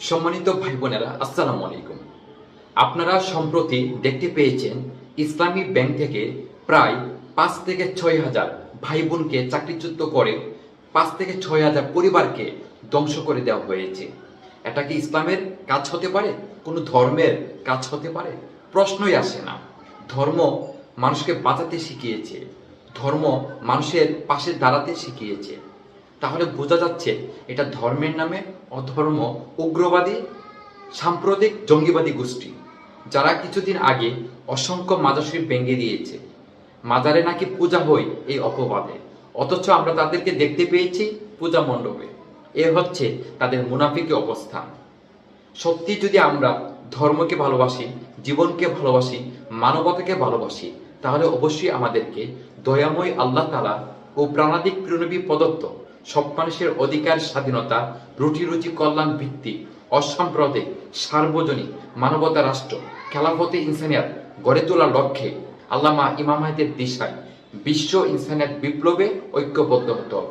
সম্মানিত ভাই বোনেরা, আসসালামু আলাইকুম। আপনারা সম্প্রতি দেখতে পেয়েছেন ইসলামী ব্যাংক থেকে প্রায় ৫ থেকে ৬ হাজার ভাই বোনকে চাকরিচ্যুত করে ৫ থেকে ৬ হাজার পরিবারকে ধ্বংস করে দেওয়া হয়েছে। এটা কি ইসলামের কাজ হতে পারে? কোনো ধর্মের কাজ হতে পারে? প্রশ্নই আসে না। ধর্ম মানুষকে বাঁচাতে শিখিয়েছে, ধর্ম মানুষের পাশে দাঁড়াতে শিখিয়েছে। তাহলে বোঝা যাচ্ছে এটা ধর্মের নামে অধর্ম, উগ্রবাদী, সাম্প্রদায়িক জঙ্গিবাদী গোষ্ঠী, যারা কিছুদিন আগে অসংখ্য মাজার শরীফ ভেঙে দিয়েছে। মাজারে নাকি পূজা হয় এই অপবাদে, অথচ আমরা তাদেরকে দেখতে পেয়েছি পূজা মণ্ডপে। এ হচ্ছে তাদের মুনাফিকি অবস্থান। সত্যি যদি আমরা ধর্মকে ভালোবাসি, জীবনকে ভালোবাসি, মানবতাকে ভালোবাসি, তাহলে অবশ্যই আমাদেরকে দয়াময় আল্লাহ তাআলা ও প্রাণাদিক প্রিয়নবী প্রদত্ত সব মানুষের অধিকার, স্বাধীনতা, রুটি রুচি কল্যাণ ভিত্তিক অসাম্প্রদায়িক সার্বজনীন মানবতা রাষ্ট্র খেলাফতে ইনসানিয়াত গড়ে তোলার লক্ষ্যে আল্লামা ইমাম মাহাদির দিশায় বিশ্ব ইনসানিয়াত বিপ্লবে ঐক্যবদ্ধ হতে হবে।